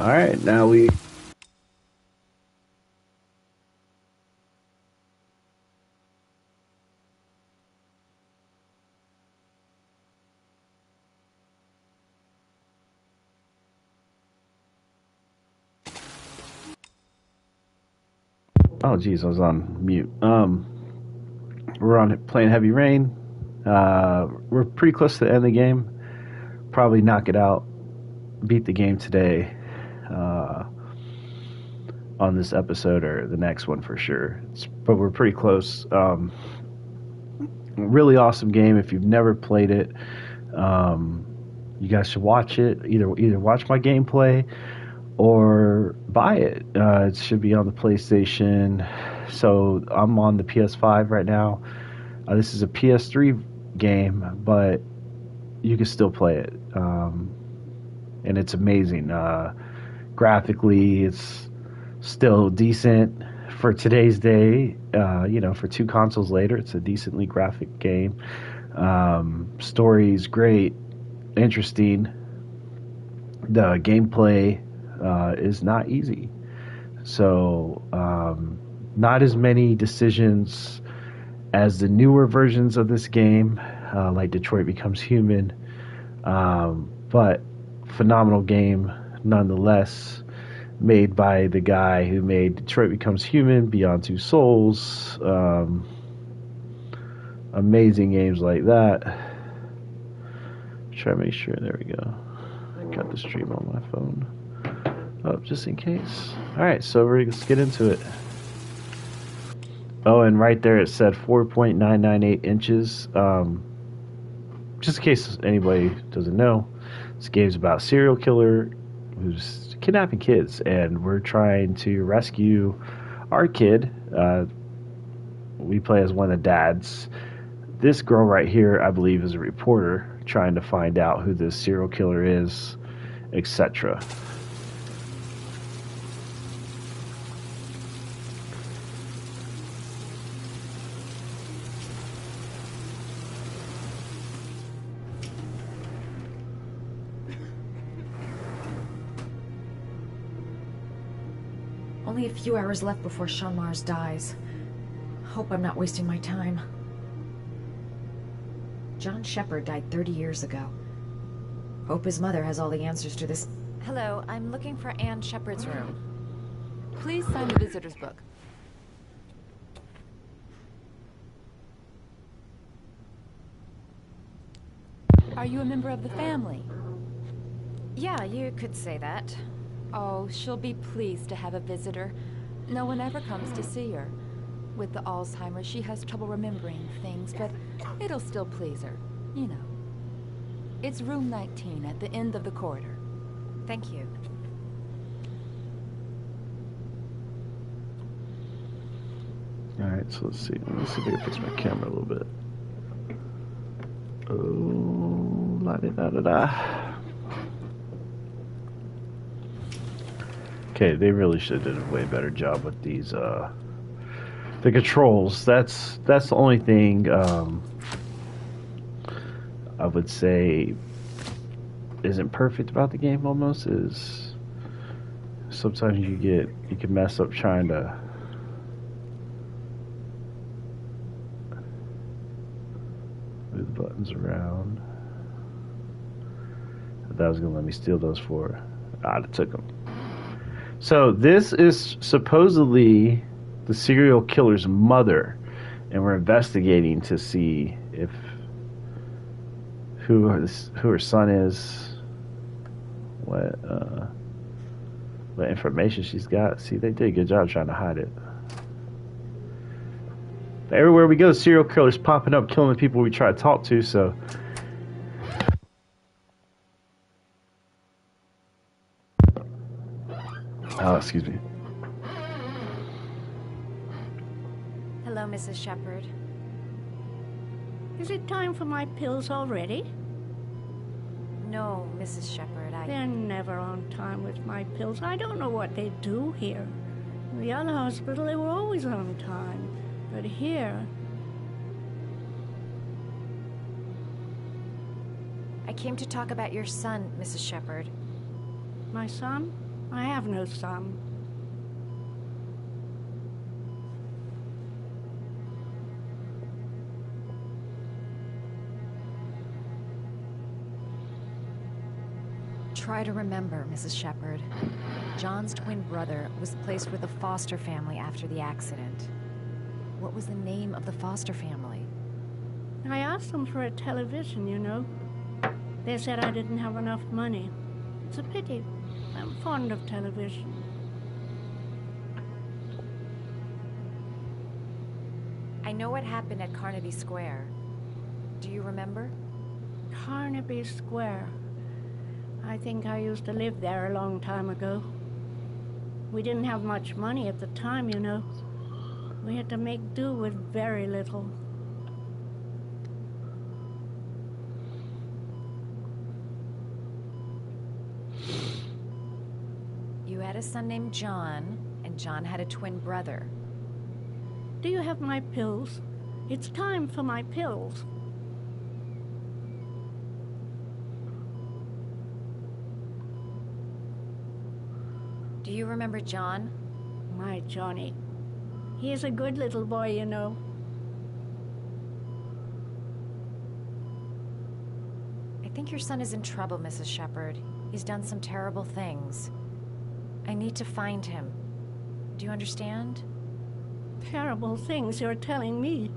All right, now we. Oh, geez, I was on mute. We're on playing Heavy Rain. We're pretty close to the end of the game. Probably knock it out, beat the game today. Uh, on this episode or the next one for sure. But we're pretty close. Really awesome game. If you've never played it, um, you guys should watch it. Either watch my gameplay or buy it. It should be on the PlayStation. So I'm on the PS5 right now. This is a PS3 game, but you can still play it, and it's amazing. Graphically, it's still decent for today's day. For two consoles later, it's a decently graphic game. Story's great, interesting. The gameplay is not easy. So, not as many decisions as the newer versions of this game, like Detroit Becomes Human. But phenomenal game nonetheless, made by the guy who made Detroit Becomes Human, Beyond Two Souls. Amazing games like that. Try to make sure. There we go. I got the stream on my phone up just in case. All right, so let's get into it. Oh, and right there it said 4.998 inches. Just in case anybody doesn't know, this game's about a serial killer who's kidnapping kids, and we're trying to rescue our kid. We play as one of the dads. This girl right here, I believe, is a reporter trying to find out who this serial killer is, etc. Only a few hours left before Sean Mars dies. Hope I'm not wasting my time. John Shepard died 30 years ago. Hope his mother has all the answers to this. Hello, I'm looking for Anne Shepard's room. Please sign the visitor's book. Are you a member of the family? Yeah, you could say that. Oh, she'll be pleased to have a visitor. No one ever comes to see her. With the Alzheimer's, she has trouble remembering things, but it'll still please her, you know. It's room 19 at the end of the corridor. Thank you. Alright, so let's see. Let me see if I can fix my camera a little bit. Oh, la da da da da. Okay, they really should have did a way better job with these the controls. That's the only thing I would say isn't perfect about the game. Almost is sometimes you can mess up trying to move the buttons around. That was gonna let me steal those for. It took them. So this is supposedly the serial killer's mother, and we're investigating to see if who her son is, what information she's got. See, they did a good job trying to hide it. But everywhere we go, serial killers popping up, killing the people we try to talk to. So. Oh, excuse me. Hello, Mrs. Shepard. Is it time for my pills already? No, Mrs. Shepard, They're never on time with my pills. I don't know what they do here. In the other hospital, they were always on time. But here... I came to talk about your son, Mrs. Shepard. My son? I have no son. Try to remember, Mrs. Shepherd. John's twin brother was placed with a foster family after the accident. What was the name of the foster family? I asked them for a television, you know. They said I didn't have enough money. It's a pity. I'm fond of television. I know what happened at Carnaby Square. Do you remember? Carnaby Square. I think I used to live there a long time ago. We didn't have much money at the time, you know. We had to make do with very little. You had a son named John, and John had a twin brother. Do you have my pills? It's time for my pills. Do you remember John? My Johnny. He is a good little boy, you know. I think your son is in trouble, Mrs. Shepherd. He's done some terrible things. I need to find him. Do you understand? Terrible things you're telling me.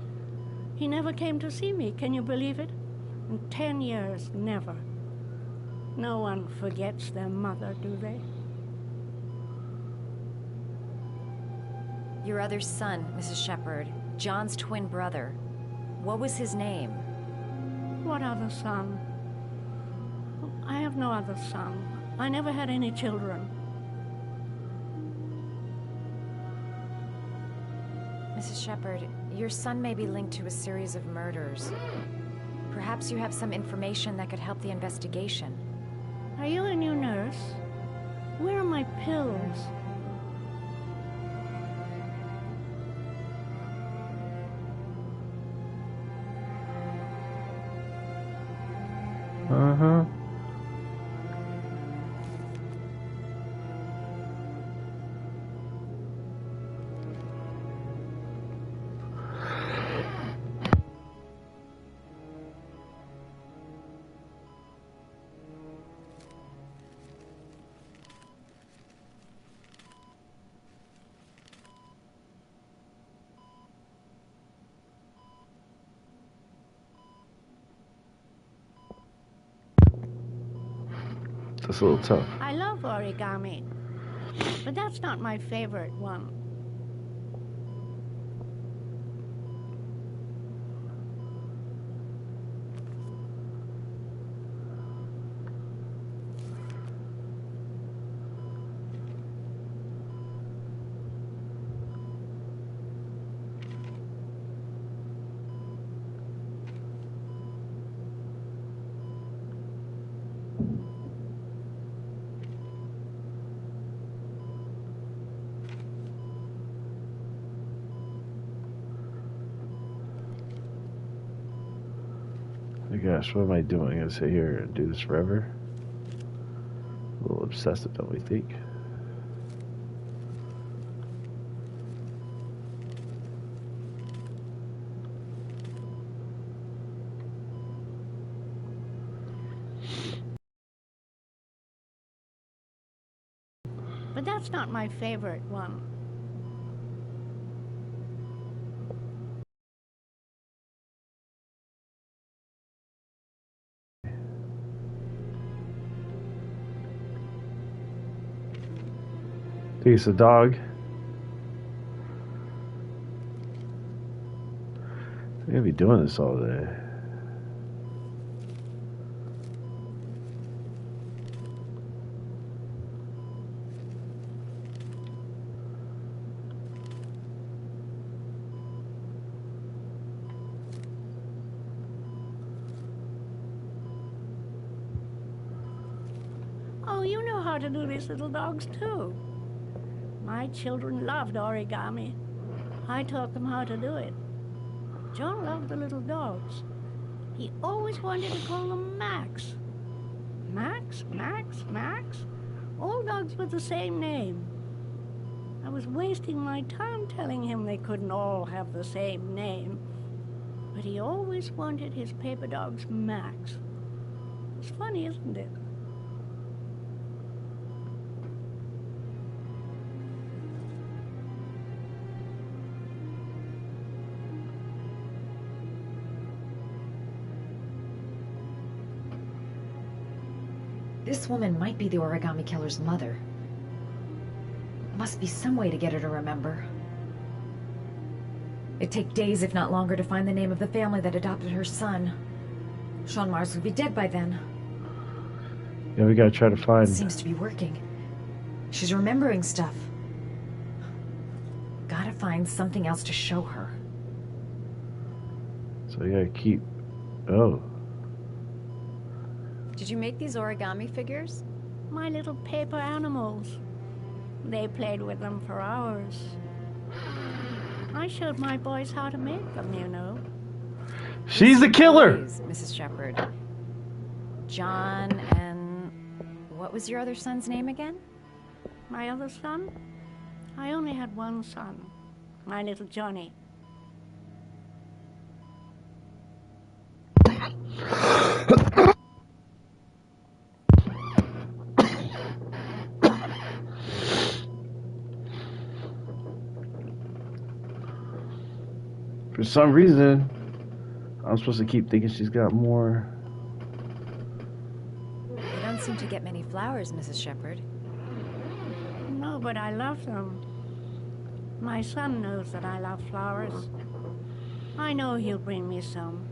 He never came to see me, can you believe it? In 10 years, never. No one forgets their mother, do they? Your other son, Mrs. Shepherd, John's twin brother. What was his name? What other son? I have no other son. I never had any children. Mrs. Shepherd, your son may be linked to a series of murders. Perhaps you have some information that could help the investigation. Are you a new nurse? Where are my pills? Uh-huh. That's a little tough. I love origami, but that's not my favorite one. Oh gosh, what am I doing? I sit here and do this forever? A little obsessive, don't we think? But that's not my favorite one. Think it's a dog. I'm gonna be doing this all day. Oh, you know how to do these little dogs too. My children loved origami. I taught them how to do it. John loved the little dogs. He always wanted to call them Max. Max, Max, Max. All dogs with the same name. I was wasting my time telling him they couldn't all have the same name. But he always wanted his paper dog's Max. It's funny, isn't it? This woman might be the origami killer's mother. Must be some way to get her to remember. It'd take days, if not longer, to find the name of the family that adopted her son. Sean Mars would be dead by then. Yeah, we gotta try to find... Seems to be working. She's remembering stuff. Gotta find something else to show her. So we gotta keep... Oh. Did you make these origami figures? My little paper animals. They played with them for hours. I showed my boys how to make them, you know. She's the killer! Please, Mrs. Shepherd. John and... what was your other son's name again? My other son? I only had one son. My little Johnny. For some reason, I'm supposed to keep thinking she's got more. You don't seem to get many flowers, Mrs. Shepherd. No, but I love them. My son knows that I love flowers. I know he'll bring me some.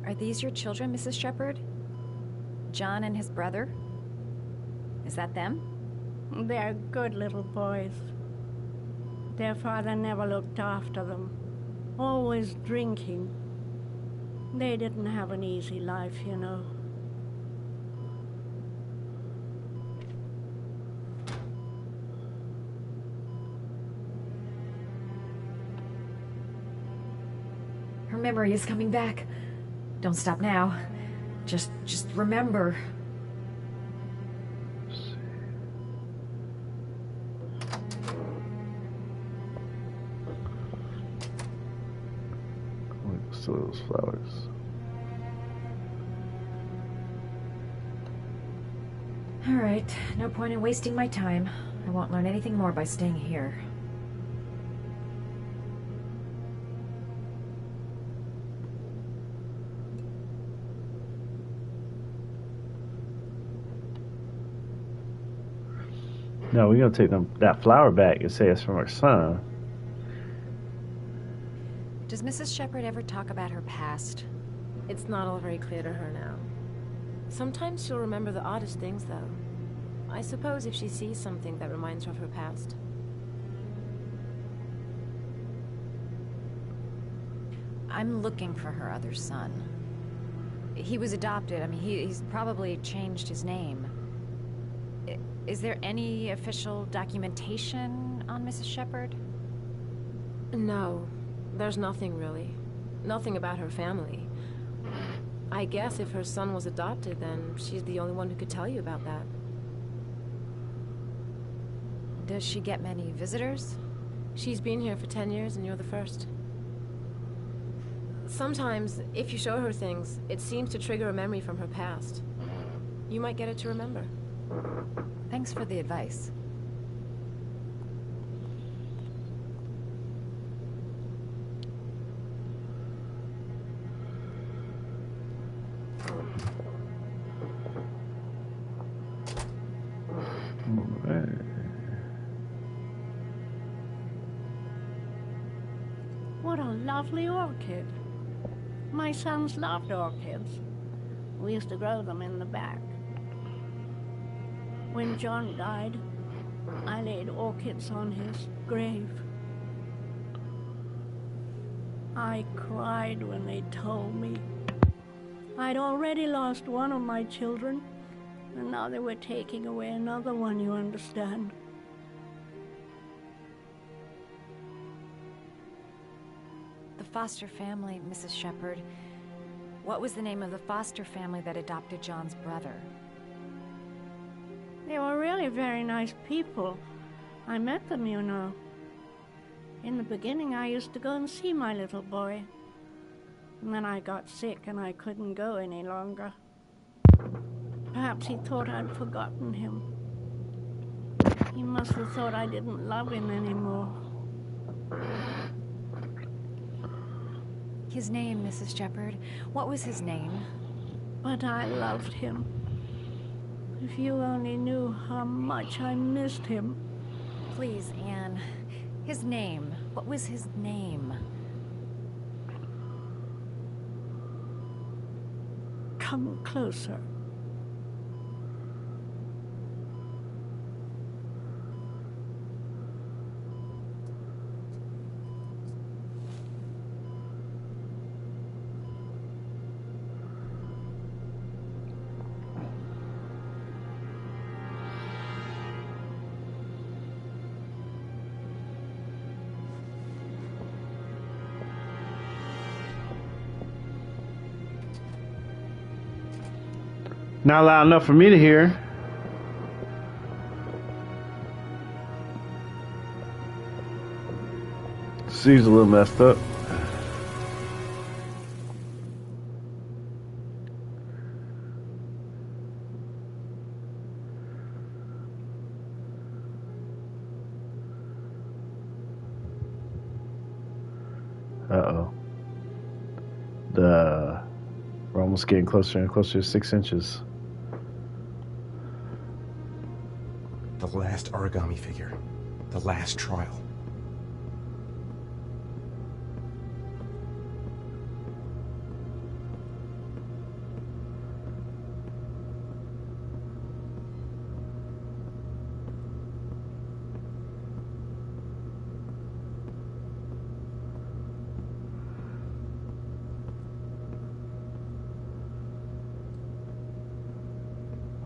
Are these your children, Mrs. Shepherd? John and his brother? Is that them? They're good little boys. Their father never looked after them. Always drinking. They didn't have an easy life, you know. Her memory is coming back. Don't stop now. Just remember. Still those flowers. All right, no point in wasting my time. I won't learn anything more by staying here. No, we're gonna take that flower back and say it's from our son. Does Mrs. Shepherd ever talk about her past? It's not all very clear to her now. Sometimes she'll remember the oddest things, though. I suppose if she sees something that reminds her of her past. I'm looking for her other son. He was adopted. I mean, he's probably changed his name. Is there any official documentation on Mrs. Shepherd? No, there's nothing really. Nothing about her family. I guess if her son was adopted, then she's the only one who could tell you about that. Does she get many visitors? She's been here for 10 years and you're the first. Sometimes, if you show her things, it seems to trigger a memory from her past. You might get her to remember. Thanks for the advice. What a lovely orchid. My sons loved orchids. We used to grow them in the back. When John died, I laid orchids on his grave. I cried when they told me. I'd already lost one of my children, and now they were taking away another one, you understand. The foster family, Mrs. Shepherd. What was the name of the foster family that adopted John's brother? They were really very nice people. I met them, you know. In the beginning, I used to go and see my little boy. And then I got sick and I couldn't go any longer. Perhaps he thought I'd forgotten him. He must have thought I didn't love him anymore. His name, Mrs. Shepherd. What was his name? But I loved him. If you only knew how much I missed him. Please, Anne. His name. What was his name? Come closer. Not loud enough for me to hear. Seems a little messed up. Uh-oh. We're almost getting closer and closer to 6 inches. The last origami figure. The last trial.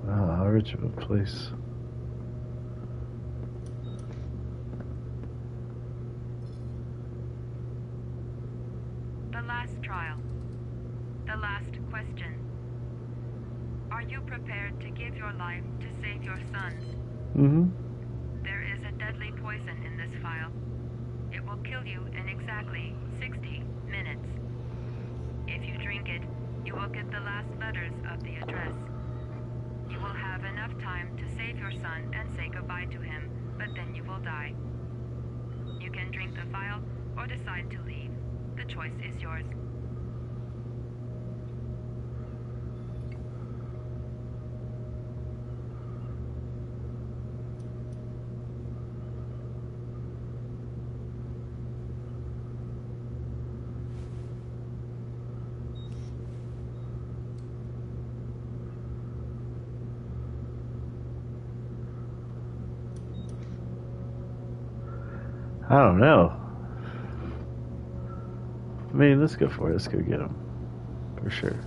Wow, how rich of a place. The last trial. The last question. Are you prepared to give your life to save your sons? Mm-hmm. There is a deadly poison in this file. It will kill you in exactly 60 minutes. If you drink it, you will get the last letters of the address. You will have enough time to save your son and say goodbye to him, but then you will die. You can drink the file or decide to leave. The choice is yours. I don't know. I mean, let's go for it. Let's go get him. For sure.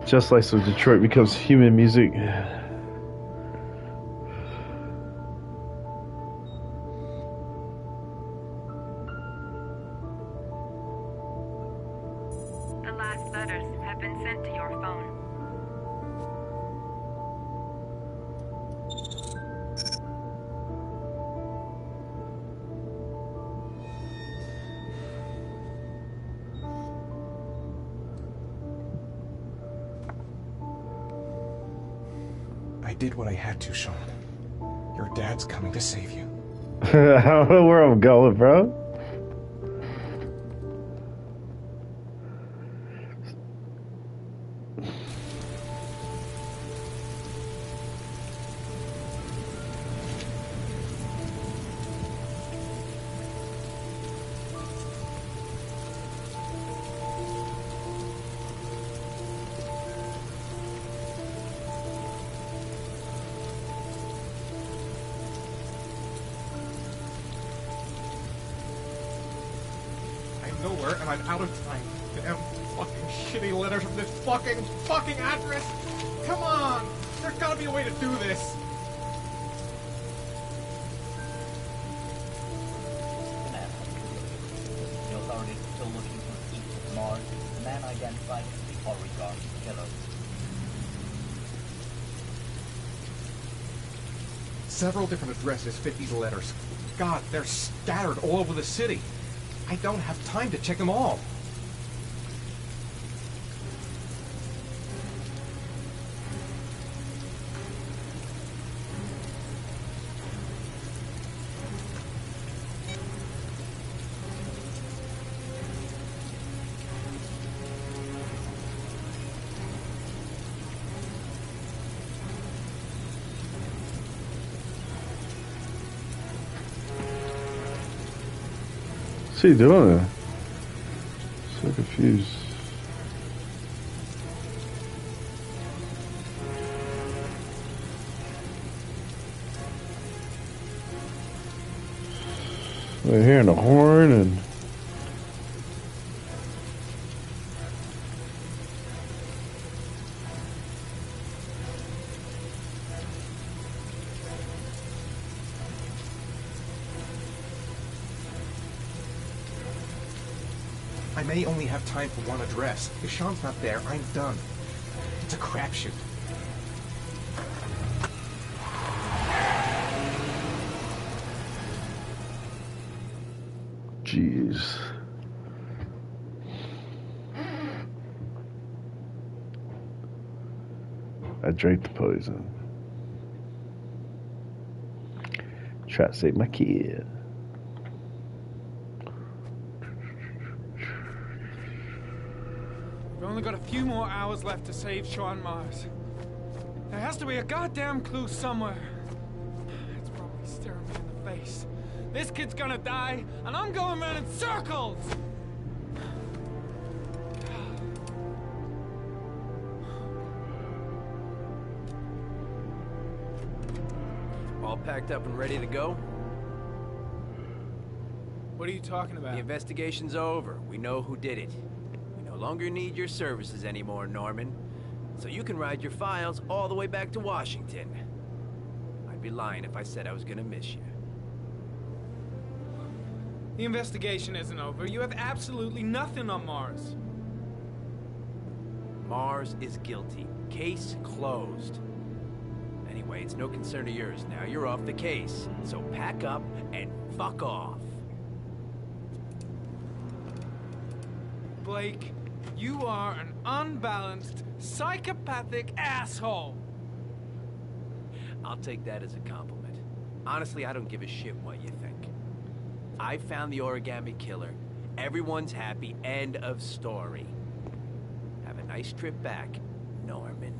Just like so Detroit becomes human music. I did what I had to, Sean. Your dad's coming to save you. I don't know where I'm going, bro. everywhere, and I'm out of time. Damn fucking shitty letters from this fucking address! Come on! There's gotta be a way to do this! The authorities are still looking for Ethan Mars, the man identified as the origami killer. Several different addresses fit these letters. God, they're scattered all over the city. I don't have time to check them all. What's he doing there? So confused. We're hearing a horn and I may only have time for one address. If Sean's not there, I'm done. It's a crapshoot. jeez. I drank the poison. Try to save my kid. We've only got a few more hours left to save Sean Mars. There has to be a goddamn clue somewhere. It's probably staring me in the face. This kid's gonna die, and I'm going around in circles! All packed up and ready to go? What are you talking about? The investigation's over. We know who did it. We no longer need your services anymore, Norman. So you can ride your files all the way back to Washington. I'd be lying if I said I was gonna miss you. The investigation isn't over. You have absolutely nothing on Mars. Mars is guilty. Case closed. Anyway, it's no concern of yours now. You're off the case. So pack up and fuck off. Blake, you are an unbalanced, psychopathic asshole. I'll take that as a compliment. Honestly, I don't give a shit what you think. I found the origami killer. Everyone's happy. End of story. Have a nice trip back, Norman.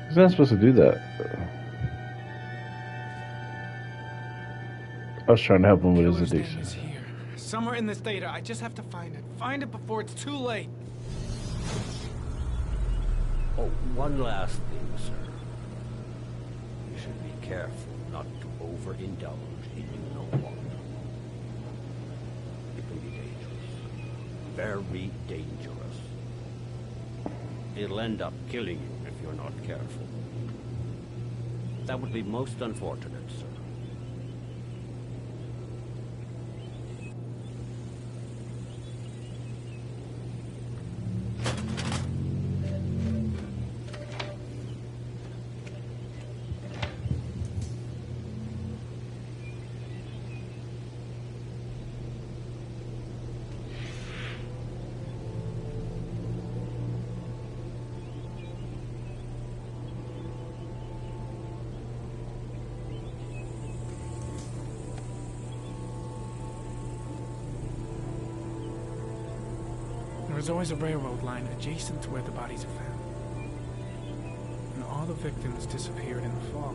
He's not supposed to do that. I was trying to help him with his Killer's name addiction. is here. Somewhere in this data. I just have to find it. Find it before it's too late. Oh, one last thing, sir. You should be careful not to overindulge in you know what. It can be dangerous. Very dangerous. It'll end up killing you if you're not careful. That would be most unfortunate, sir. There's always a railroad line adjacent to where the bodies are found. And all the victims disappeared in the fall.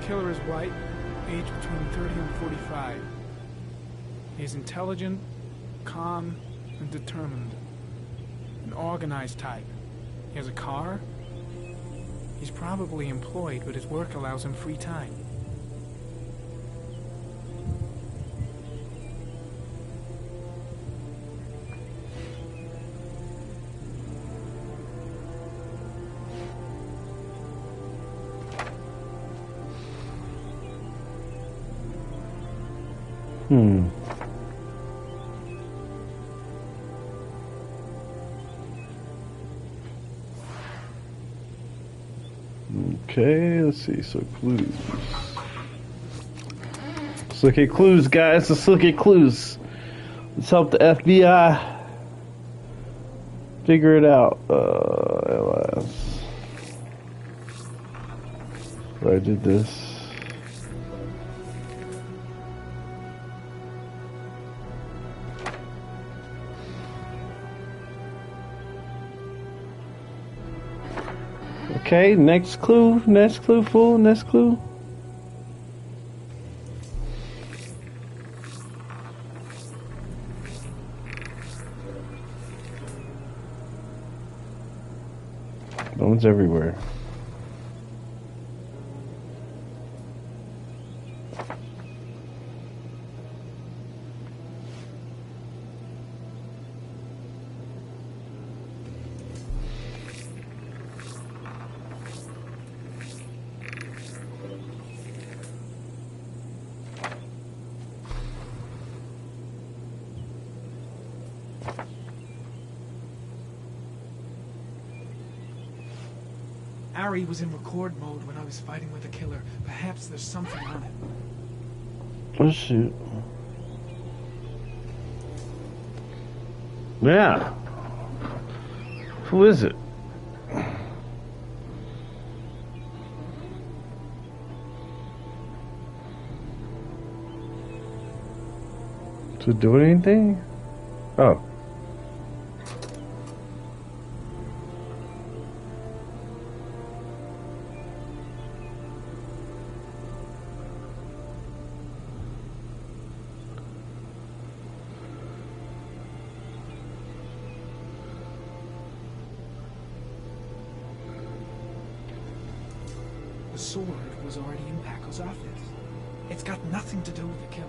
killer is white, aged between 30 and 45. He is intelligent, calm, and determined. An organized type. He has a car. He's probably employed, but his work allows him free time. Okay, let's see. So clues. Let's look at clues, guys. Let's look at clues. Let's help the FBI figure it out. LS. I did this. Okay, next clue, fool, next clue. No one's everywhere. Ari was in record mode when I was fighting with the killer. Perhaps there's something on it. Oh shoot. Yeah. Who is it? To do anything? Oh. The sword was already in Paco's office. It's got nothing to do with the killer.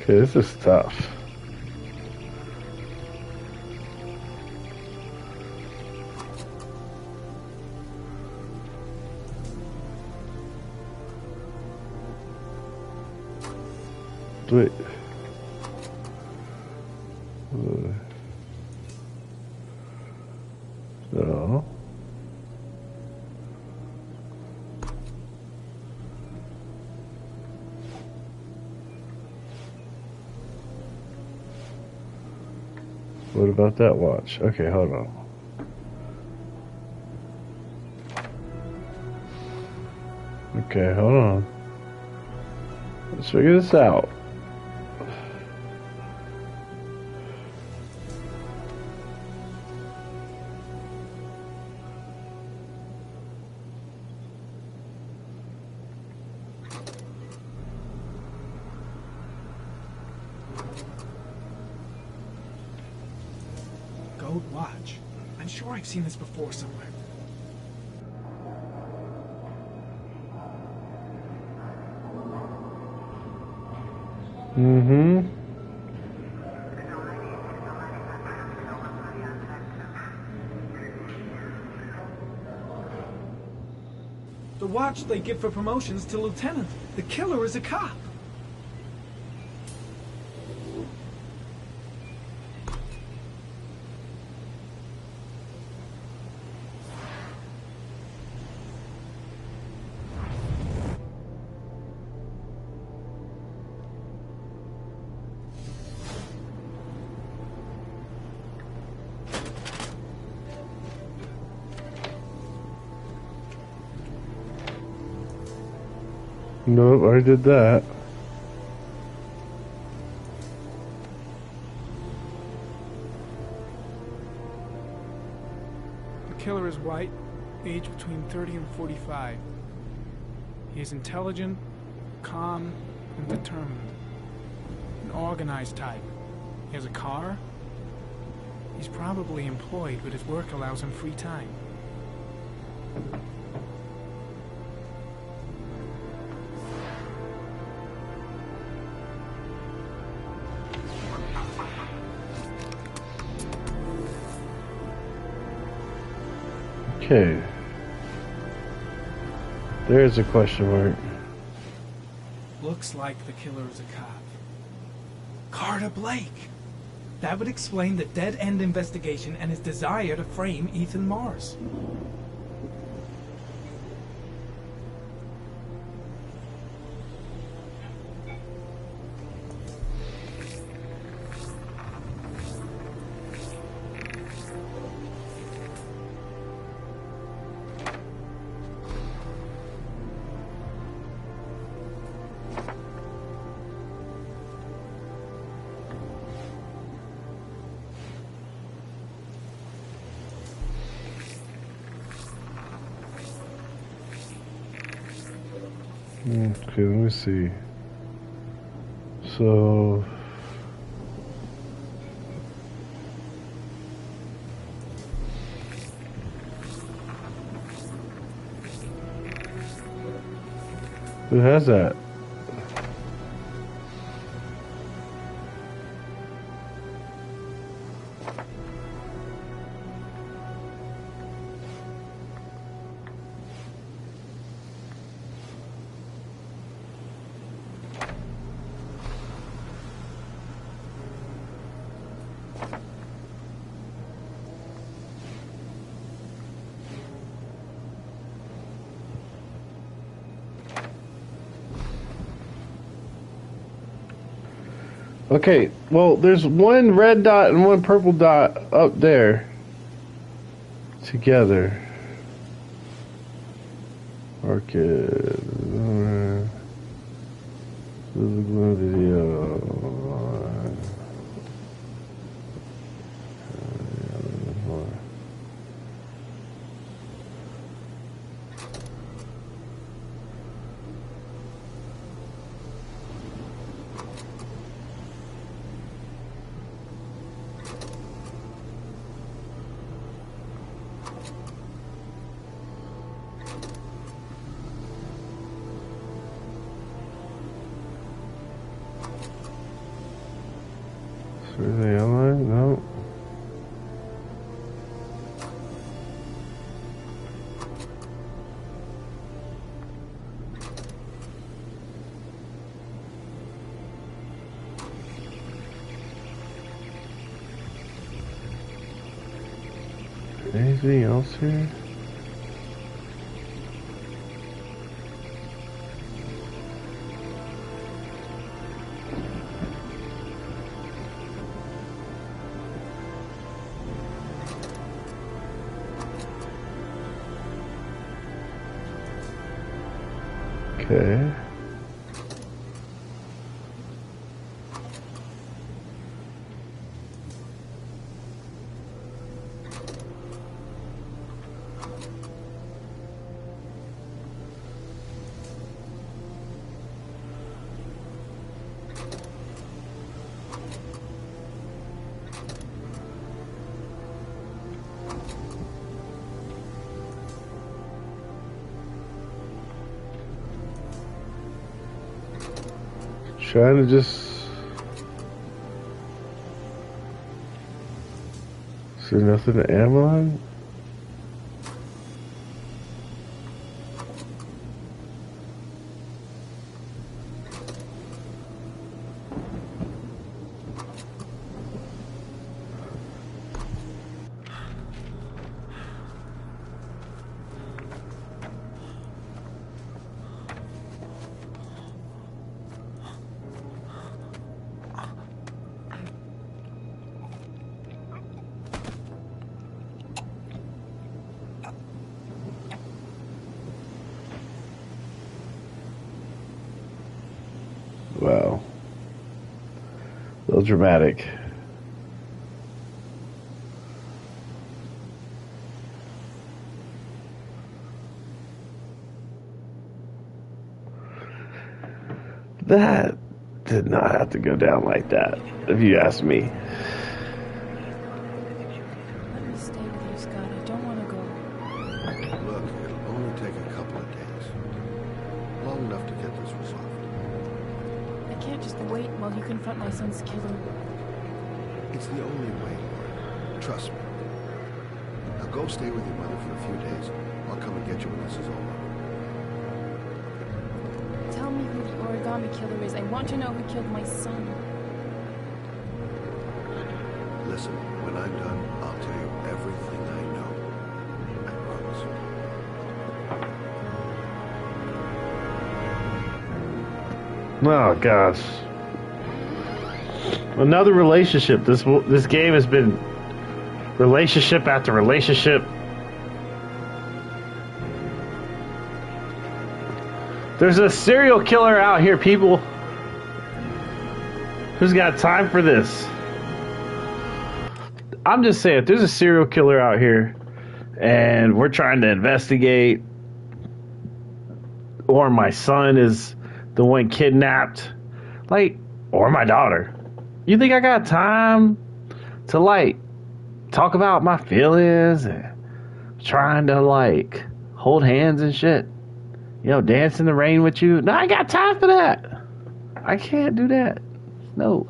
Okay, this is tough. Wait. No. What about that watch? Okay, hold on. Okay, hold on. Let's figure this out. Gold watch. I'm sure I've seen this before somewhere. Mm-hmm. The watch they give for promotions to lieutenant. The killer is a cop. Nope, I already did that. The killer is white, age between 30 and 45. He is intelligent, calm, and determined. An organized type. He has a car. He's probably employed, but his work allows him free time. Okay. There's a question mark. Looks like the killer is a cop. Carter Blake! That would explain the dead-end investigation and his desire to frame Ethan Mars. Okay, let me see. So... who has that? Okay, well, there's one red dot and one purple dot up there together. Orchid. Video. Are they online? No. Anything else here? Okay. Trying to just... Is there nothing to ammo on? little dramatic. That did not have to go down like that, if you ask me. Let me stay with you, Scott. I don't want to go. Look, it'll only take a couple of days. Long enough to get this resolved. I can't just wait while you confront my son's killer. It's the only way, Lauren. Trust me. Now go stay with your mother for a few days. I'll come and get you when this is over. Tell me who the origami killer is. I want to know who killed my son. Listen, when I'm done, I'll tell you everything I know. I promise. Oh gosh. Another relationship. This game has been relationship after relationship. There's a serial killer out here, people. Who's got time for this? I'm just saying, if there's a serial killer out here and we're trying to investigate, or my son is the one kidnapped, like, or my daughter, you think I got time to, like, talk about my feelings and trying to, like, hold hands and shit? You know, dance in the rain with you? No, I ain't got time for that. I can't do that. No.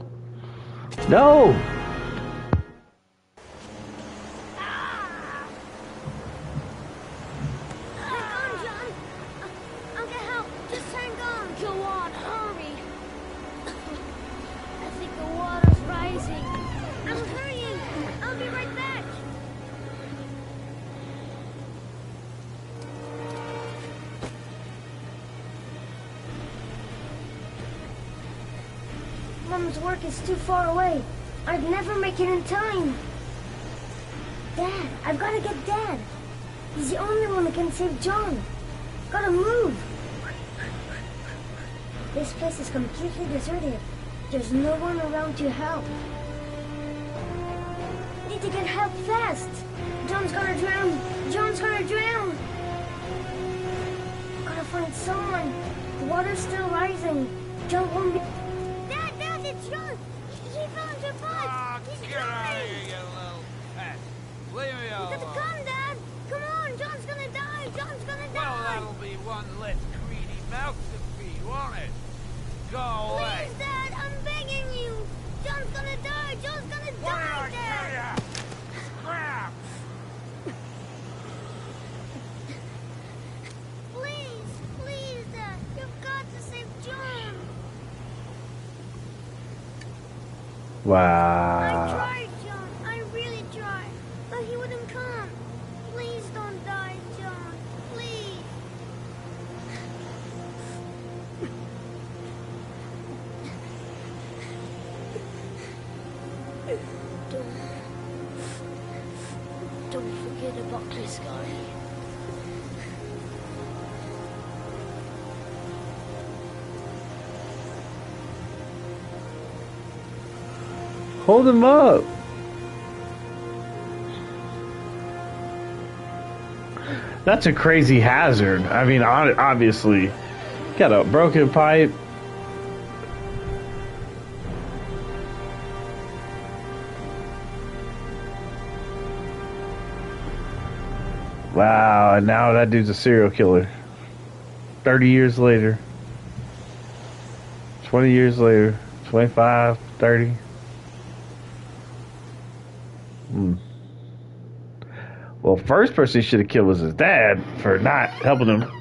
No! Mom's work is too far away. I'd never make it in time. Dad, I've got to get Dad. He's the only one who can save John. Gotta move. This place is completely deserted. There's no one around to help. Need to get help fast. John's gonna drown. John's gonna drown. Gotta find someone. The water's still rising. John won't be... Dad, it's John. He fell into a pot. He's Get out of here, you little pet. Leave me alone. You gotta come, Dad. Come on, John's gonna die. John's gonna die. Well, that'll be one less greedy mouth to feed, won't it? Go away. Please, Dad, I'm begging you. John's gonna die. John's gonna die, Dad. Crap. Please, Dad. You've got to save John. Wow. I tried, John. I really tried. But he wouldn't come. Please don't die, John. Please. Don't forget about this guy. Hold him up. That's a crazy hazard. I mean, obviously, got a broken pipe. Wow, and now that dude's a serial killer. 30 years later. 20 years later. 25, 30. Well, first person he should have killed was his dad for not helping him.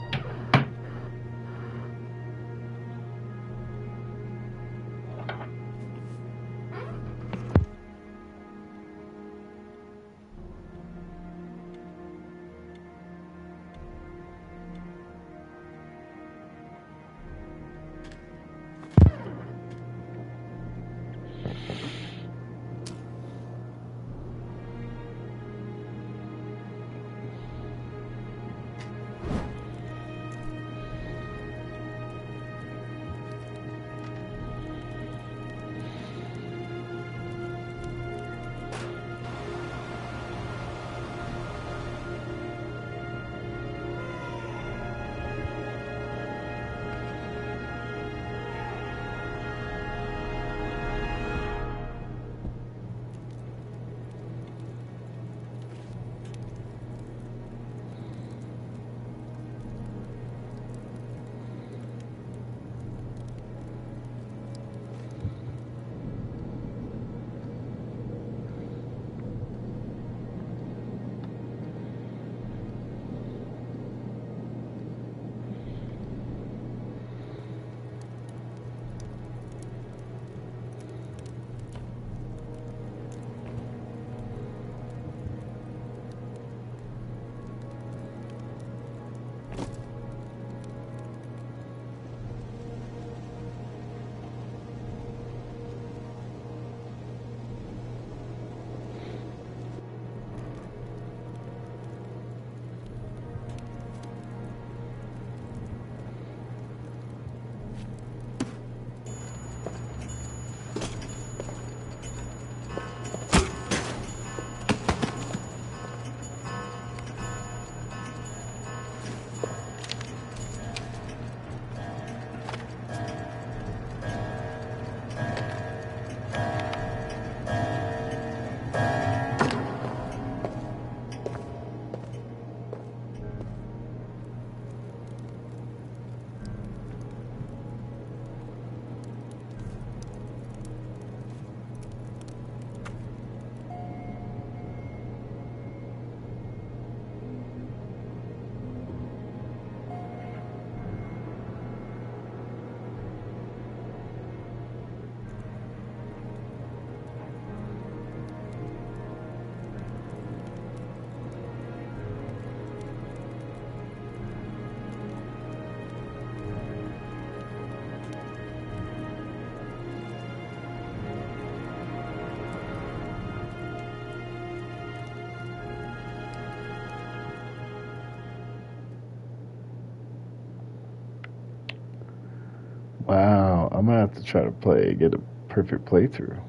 I'm gonna have to try to get a perfect playthrough.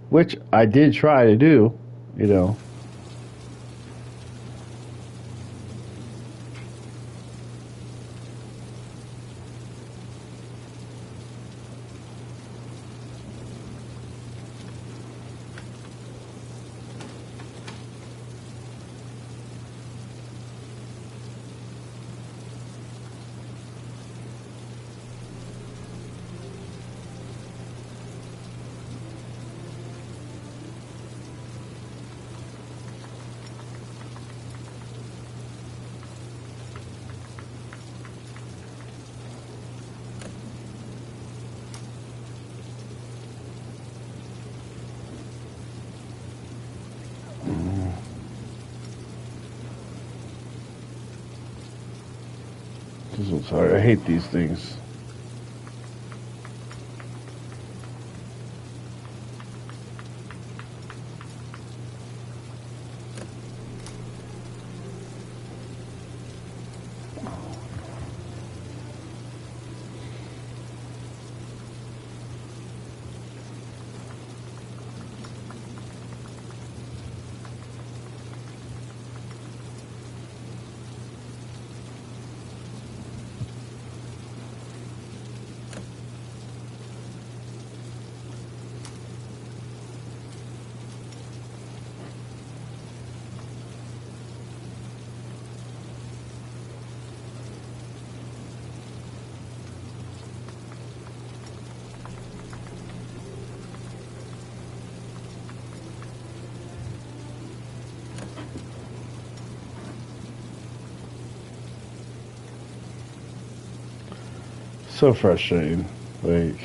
Which I did try to do, you know. This one's hard. I hate these things. So frustrating. Like,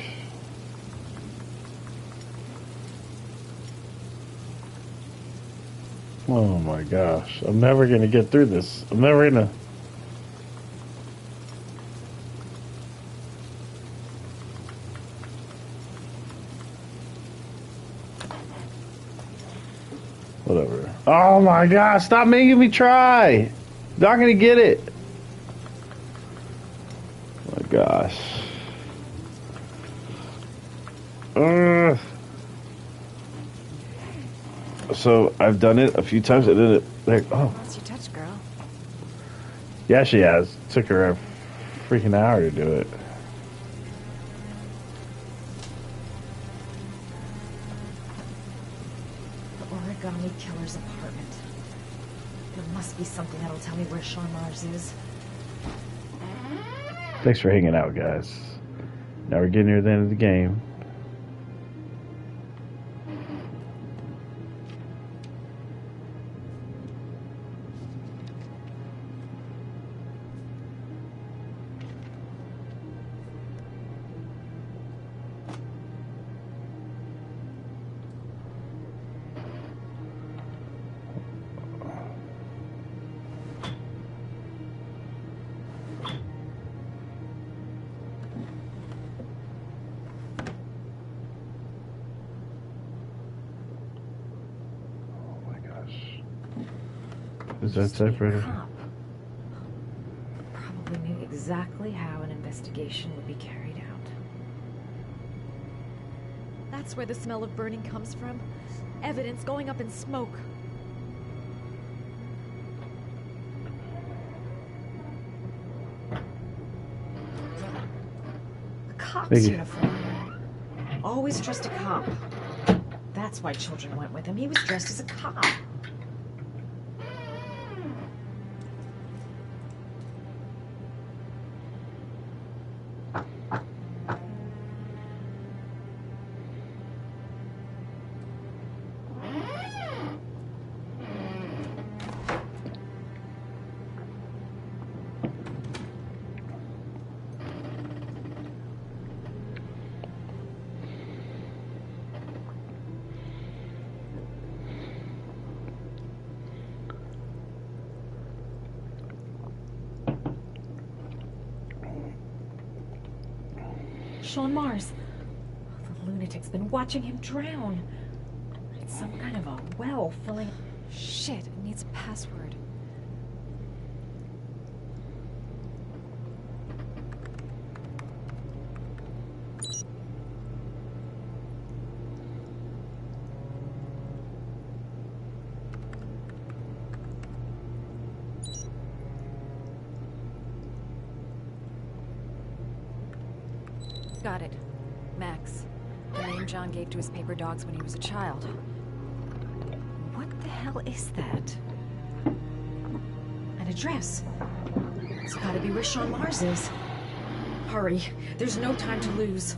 oh my gosh. I'm never gonna get through this. I'm never gonna. Whatever. Oh my gosh, stop making me try. Not gonna get it. Oh my gosh. So I've done it a few times. I did it like, oh. What's your touch, girl? Yeah, she has. It took her a freaking hour to do it. The Origami Killer's apartment. There must be something that'll tell me where Sean Mars is. Thanks for hanging out, guys. Now we're getting near the end of the game. Is that typewriter? Probably knew exactly how an investigation would be carried out. That's where the smell of burning comes from. Evidence going up in smoke. A cop's uniform. Always trust a cop. That's why children went with him. He was dressed as a cop. Sean Mars. The lunatic's been watching him drown. It's some kind of a well filling... Shit, it needs a password. Got it. Max. The name John gave to his paper dogs when he was a child. What the hell is that? An address. It's gotta be where Sean Mars is. Hurry. There's no time to lose.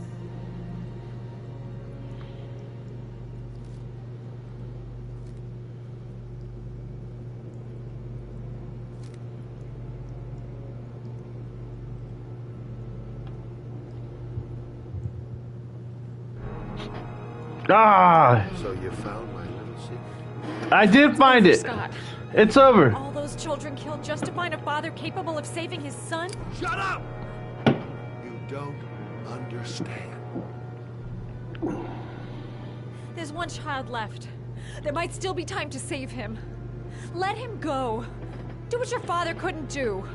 Ah! So you found my little secret? I did find it. Scott. It's over. All those children killed just to find a father capable of saving his son? Shut up! You don't understand. There's one child left. There might still be time to save him. Let him go. Do what your father couldn't do.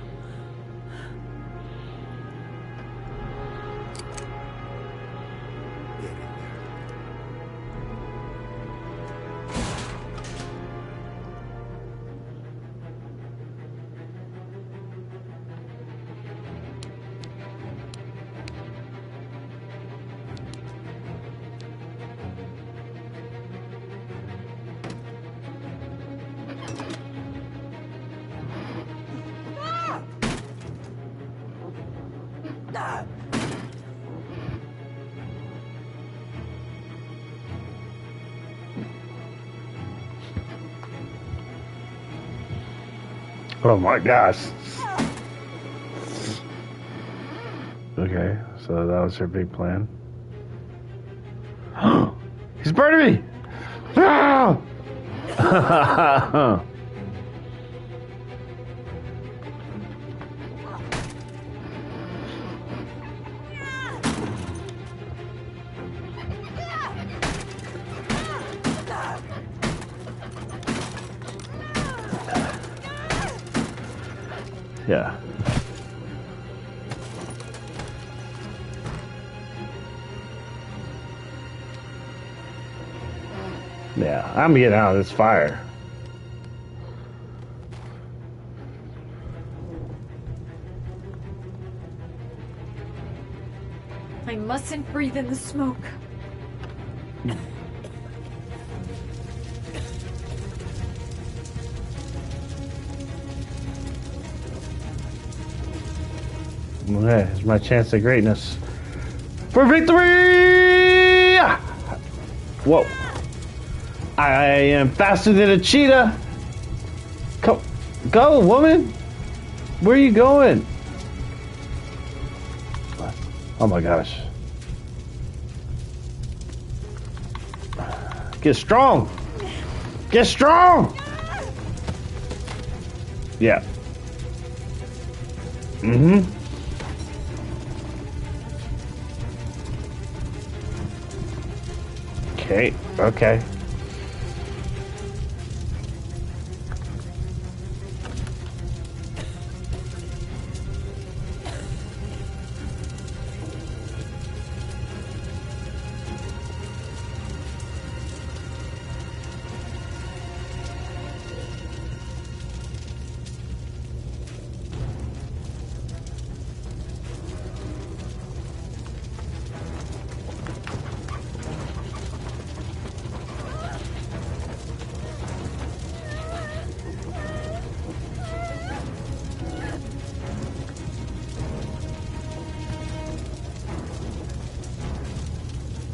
Oh my gosh. Okay, so that was her big plan. He's burning me! Ah! Yeah. Yeah, I'm getting out of this fire. I mustn't breathe in the smoke. Okay, it's my chance at greatness. For victory! Whoa. I am faster than a cheetah. Go, woman. Where are you going? Oh my gosh. Get strong. Get strong. Yeah. Mm-hmm. Okay, okay.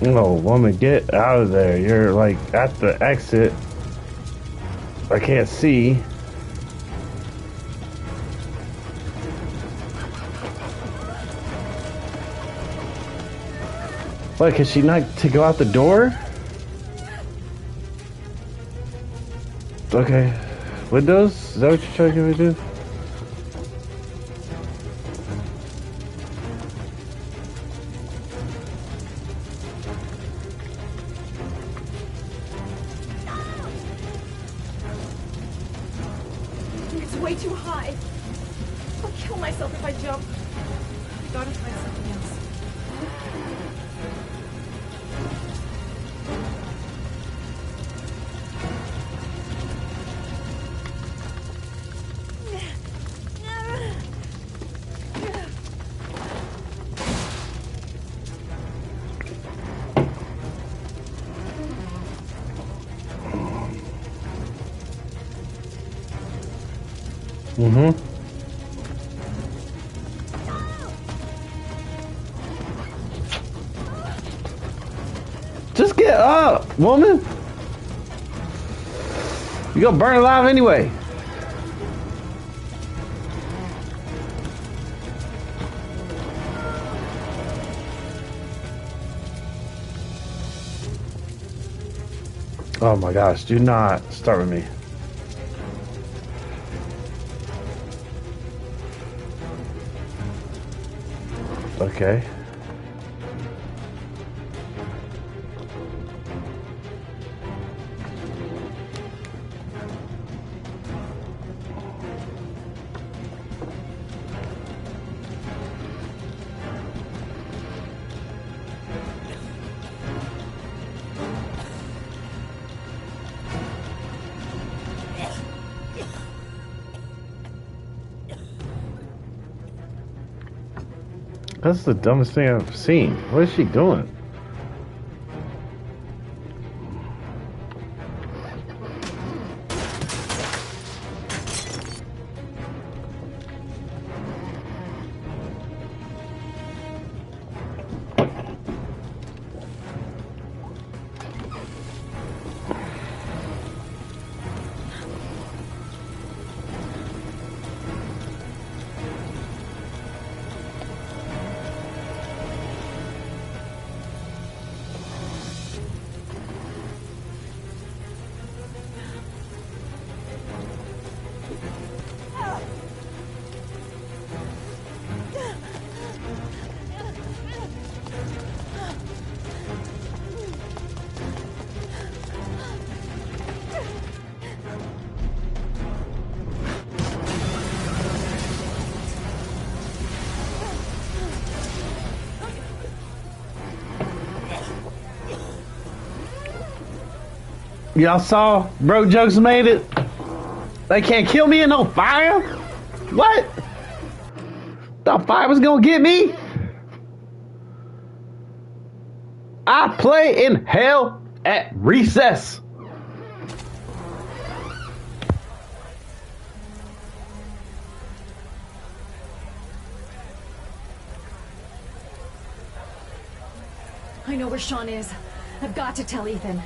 Oh, woman, get out of there. You're like at the exit. I can't see. What, can she not to go out the door? Okay. Windows? Is that what you're trying to get me to do? It's way too high. I'll kill myself if I jump. I gotta find something else. Mm-hmm. Just get up, woman. You gonna burn alive anyway. Oh my gosh, do not start with me. Okay. That's the dumbest thing I've seen. What is she doing? Y'all saw Bro Jokes made it? They can't kill me in no fire? What? Thought fire was gonna get me? I play in hell at recess. I know where Sean is. I've got to tell Ethan.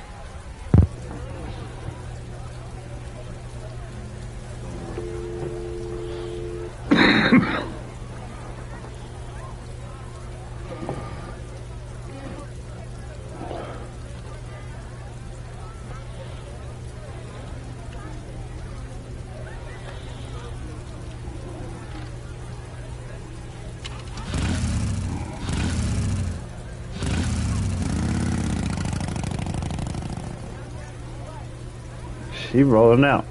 She rolling out.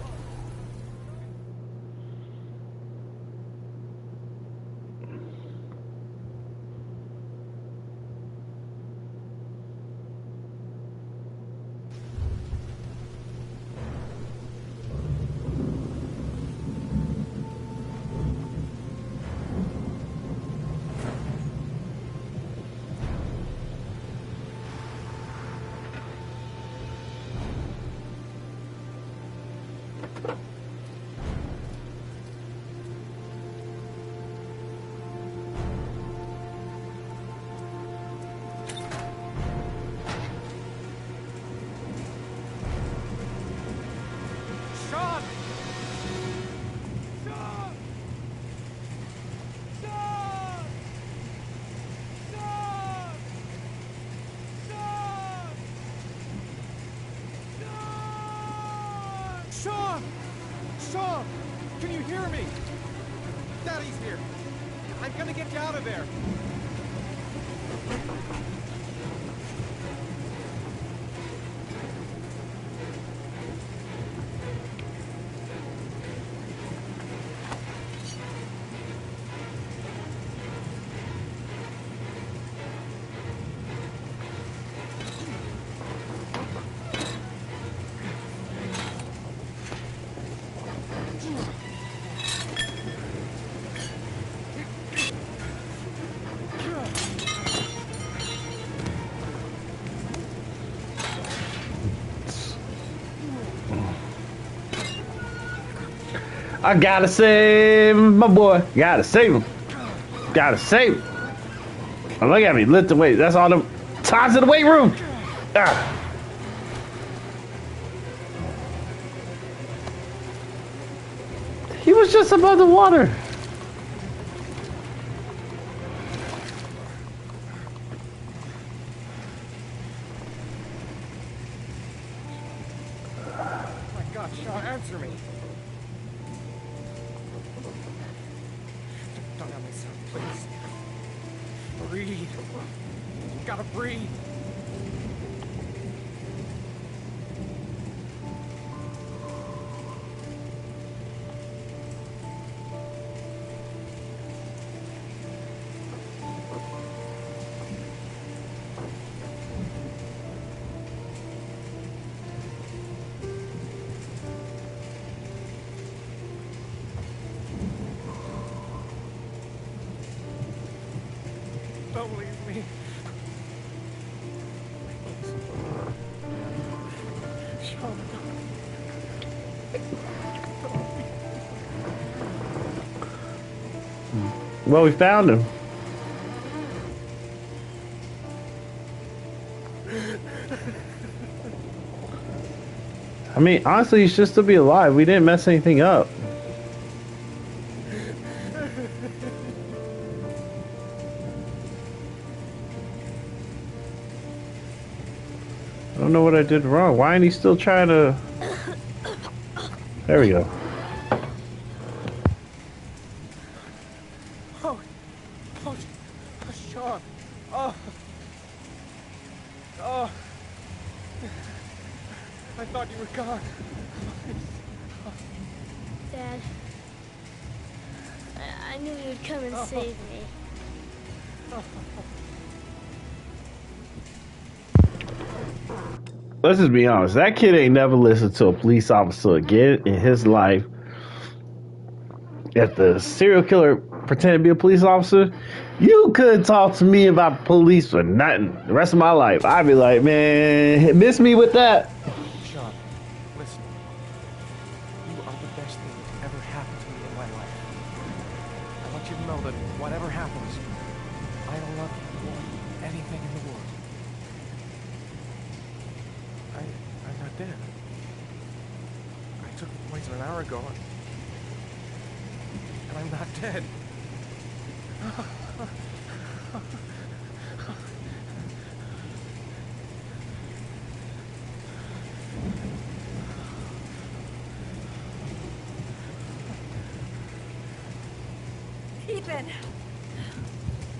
Sean! Sean! Can you hear me? Daddy's here. I'm gonna get you out of there. I gotta save my boy. Gotta save him. Gotta save him. Oh, look at me, lift the weight. That's all the times in the weight room. Ah. He was just above the water. My God, Sean, answer me. Don't have me, son, please. Breathe. You gotta breathe. Don't leave me. Sean. Well, we found him. I mean, honestly, he should still be alive. We didn't mess anything up. I don't know what I did wrong. Why ain't he still trying to... There we go. Oh, Sean. Oh. I thought you were gone. Dad, I knew you'd come and save me. Let's just be honest. That kid ain't never listened to a police officer again in his life. If the serial killer pretended to be a police officer, you couldn't talk to me about police for nothing. The rest of my life, I'd be like, man, miss me with that. Sean, listen. You are the best thing that's ever happened to me in my life. I want you to know that whatever happens, I don't love you more than anything in the world. I'm not dead. I took the poison an hour ago, and I'm not dead. Ethan!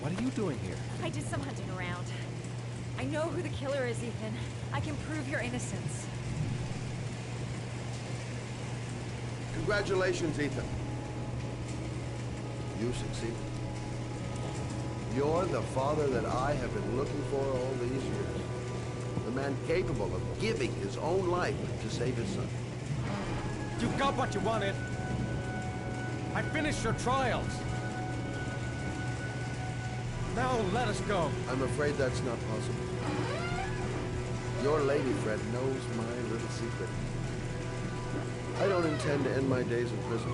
What are you doing here? I did some hunting around. I know who the killer is, Ethan. I can prove your innocence. Congratulations, Ethan. You succeeded. You're the father that I have been looking for all these years. The man capable of giving his own life to save his son. You got what you wanted. I finished your trials. Now let us go. I'm afraid that's not possible. Your lady friend knows my little secret. I don't intend to end my days in prison.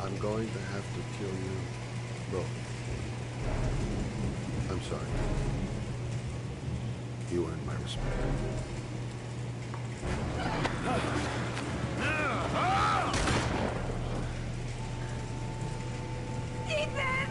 I'm going to have to kill you both. I'm sorry. You earned my respect. Ethan!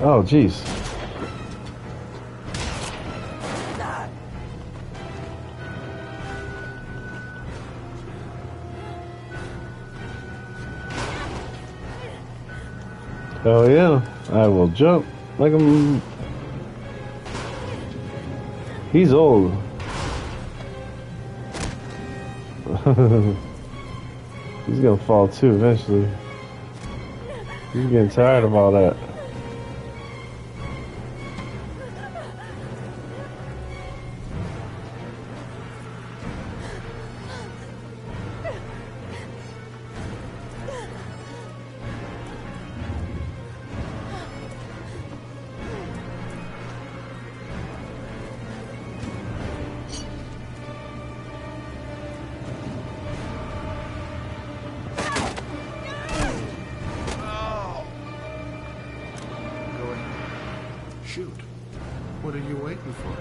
Oh, jeez. Oh yeah, I will jump like I'm... He's old. He's gonna fall too eventually. He's getting tired of all that. Shoot. What are you waiting for?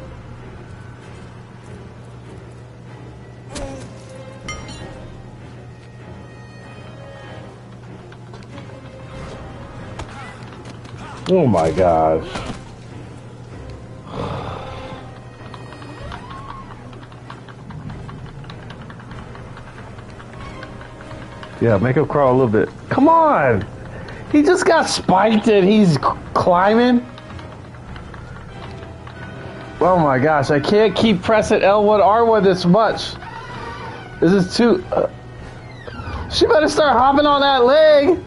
Oh my gosh. Yeah, make him crawl a little bit. Come on! He just got spiked and he's climbing. Oh my gosh, I can't keep pressing L1, R1 this much. This is too... she better start hopping on that leg.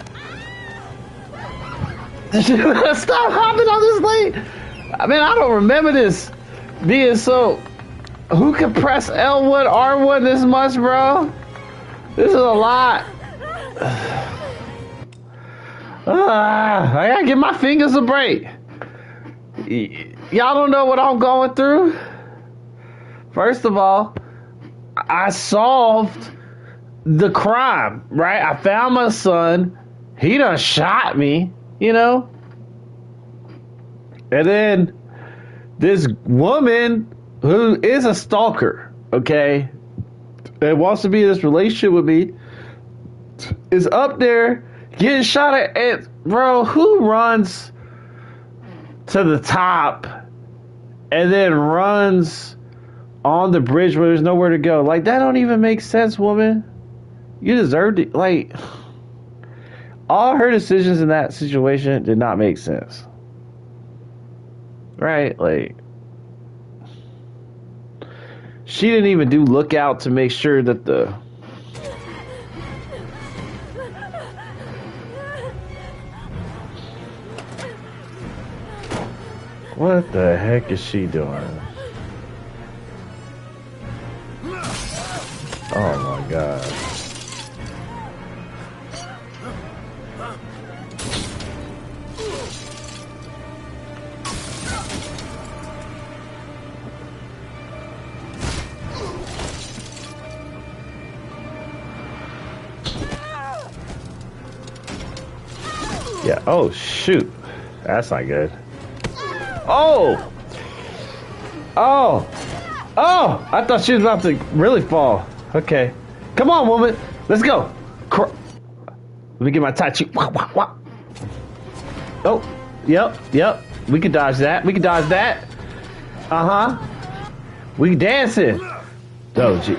She better stop hopping on this leg. I mean, I don't remember this being so... Who can press L1, R1 this much, bro? This is a lot. I gotta give my fingers a break. Y'all don't know what I'm going through. First of all, I solved the crime, right? I found my son. He done shot me, you know? And then this woman who is a stalker, okay, that wants to be in this relationship with me, is up there getting shot at. And, bro, who runs to the top and then runs on the bridge where there's nowhere to go? Like, that don't even make sense, woman. You deserved it. Like, all her decisions in that situation did not make sense. Right? Like, she didn't even do lookout to make sure that the... What the heck is she doing? Oh my god. Yeah, oh shoot. That's not good. Oh! Oh! Oh! I thought she was about to really fall. Okay. Come on, woman. Let's go. Let me get my Tai Chi. Wah, wah, wah. Oh. Yep. Yep. We can dodge that. We can dodge that. Uh-huh. We dancing. Oh, gee.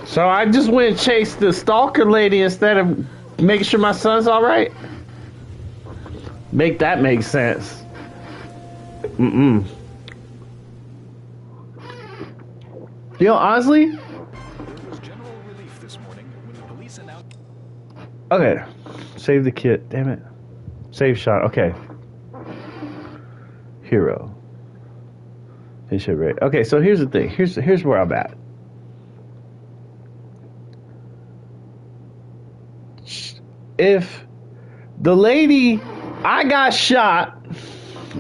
So I just went and chased the stalker lady instead of making sure my son's all right? Make that make sense. You know, honestly... Okay. Save the kit. Damn it. Save shot. Okay. Hero. Finish it right. Okay, so here's the thing. Here's where I'm at. If the lady, I got shot,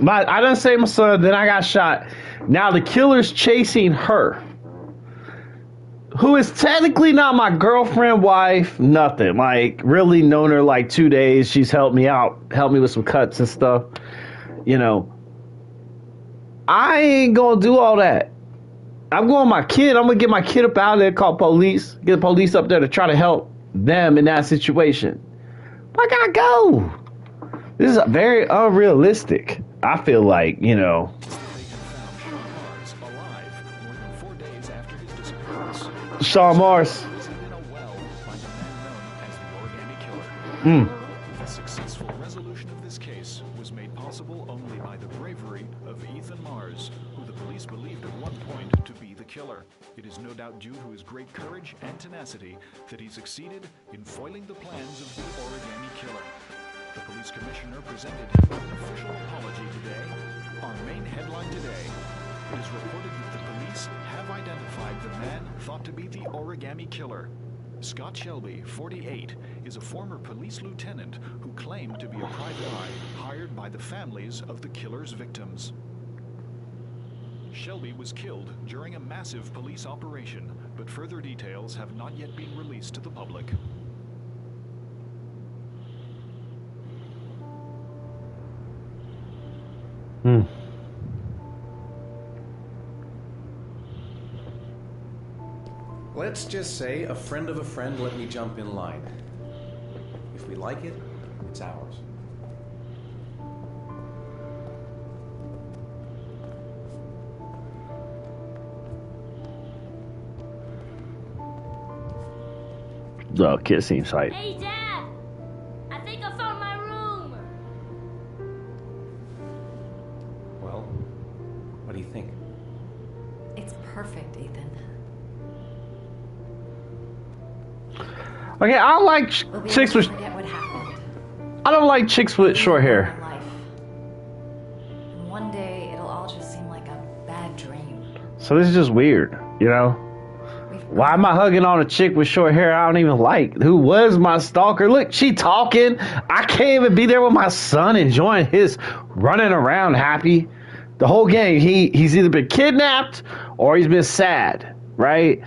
I done saved my son, then I got shot. Now the killer's chasing her, who is technically not my girlfriend, wife, nothing. Like, really known her like 2 days. She's helped me out, helped me with some cuts and stuff. You know, I ain't gonna do all that. I'm going my kid. I'm gonna get my kid up out of there, call police, get the police up there to try to help them in that situation. Why gotta go? This is very unrealistic. I feel like, you know. Sean Mars. The successful resolution of this case was made possible only by the bravery of Ethan Mars, who the police believed at one point to be the killer. It is no doubt due to his great courage and tenacity that he succeeded in foiling the plans of the Origami Killer. The police commissioner presented him with an official apology today. Our main headline today: it is reported that the police have identified the man thought to be the Origami Killer. Scott Shelby, 48, is a former police lieutenant who claimed to be a private eye hired by the families of the killer's victims. Shelby was killed during a massive police operation, but further details have not yet been released to the public. Let's just say a friend of a friend let me jump in line. If we like it, it's ours. The kissing site. Hey, Dad! I think I found my room! Well, what do you think? It's perfect, Ethan. Okay, I don't like chicks with. Forget what happened. I don't like chicks with short hair. And one day it'll all just seem like a bad dream. So this is just weird, you know? Why am I hugging on a chick with short hair I don't even like? Who was my stalker? Look, she talking. I can't even be there with my son enjoying his running around happy. The whole game, he's either been kidnapped or he's been sad, right?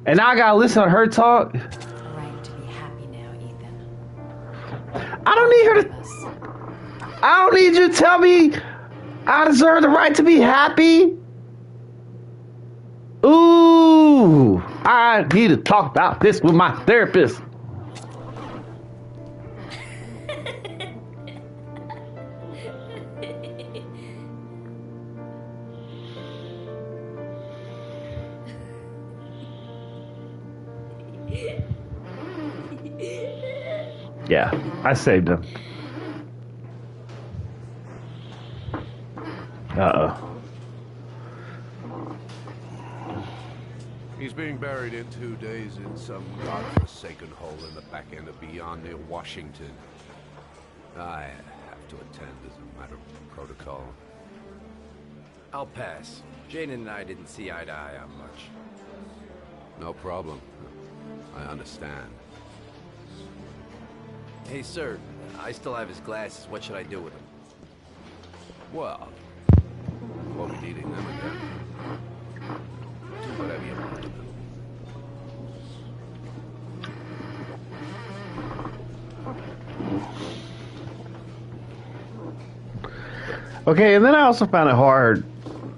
And now I gotta listen to her talk. I don't need her to. I don't need you to tell me I deserve the right to be happy. Ooh, I need to talk about this with my therapist. Yeah, I saved him. Uh-oh. He's being buried in 2 days in some godforsaken hole in the back end of beyond near Washington. I have to attend as a matter of protocol. I'll pass. Jaden and I didn't see eye to eye on much. No problem. I understand. Hey, sir, I still have his glasses. What should I do with them? Well, we'll be needing them again. Do whatever you want. Okay, and then I also found it hard.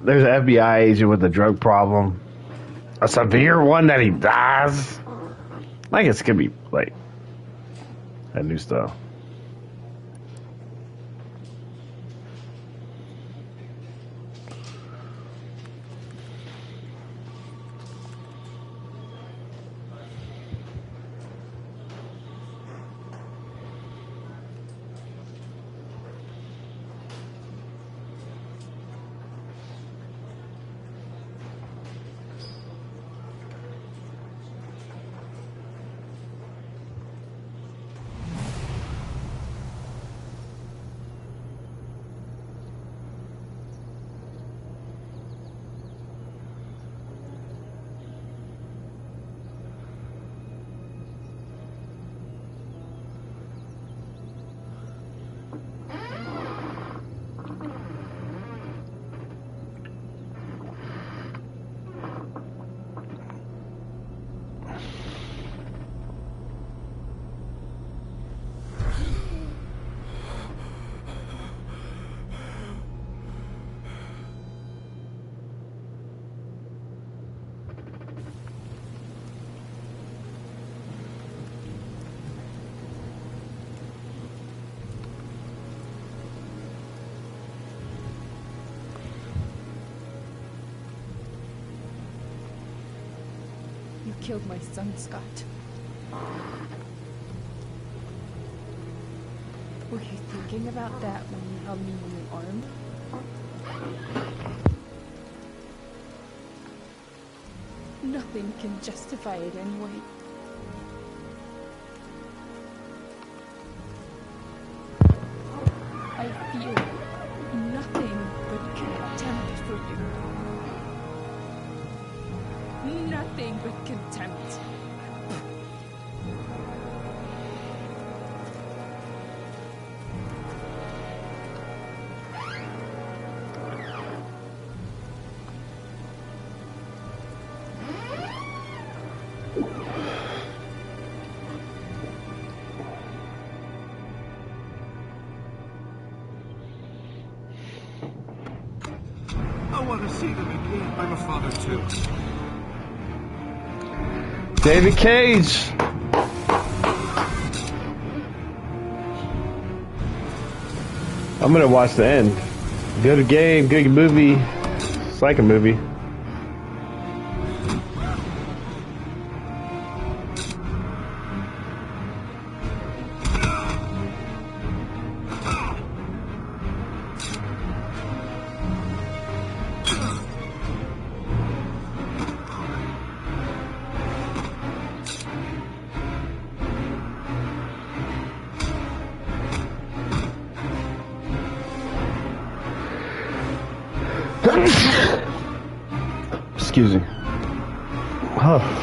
There's an FBI agent with a drug problem. A severe one that he dies. Like it's gonna be like that new stuff. You killed my son, Scott. Were you thinking about that when you held me in your arms? Nothing can justify it anyway. I feel nothing but contempt for you. Nothing but contempt. I want to see them again. I'm a father too. David Cage. I'm gonna watch the end. Good game, good movie. It's like a movie. Excuse me. Oh.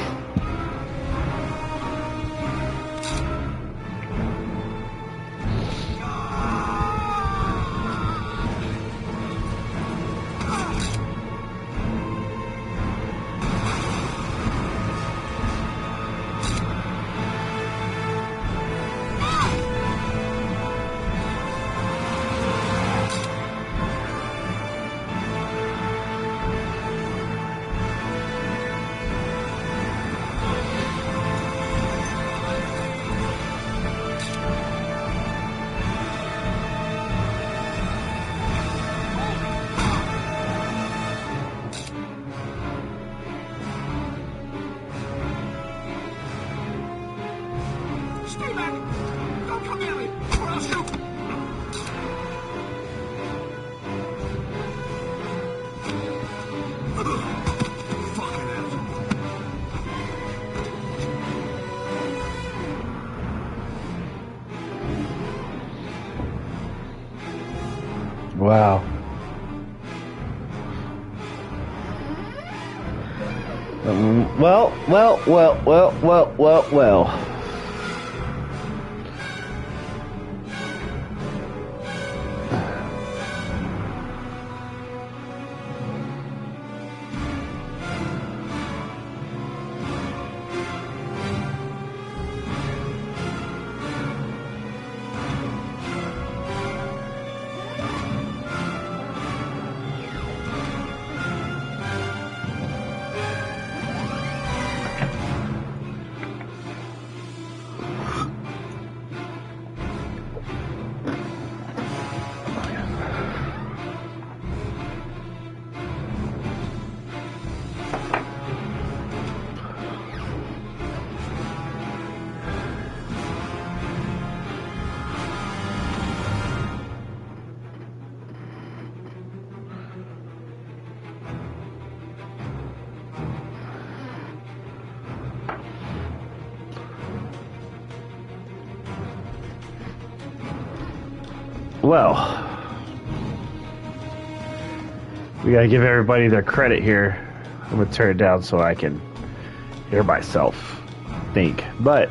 Stay back! Don't come near me, or I'll shoot! Fucking asshole. Wow. Well. Well, we gotta give everybody their credit here. I'm gonna turn it down so I can hear myself think. But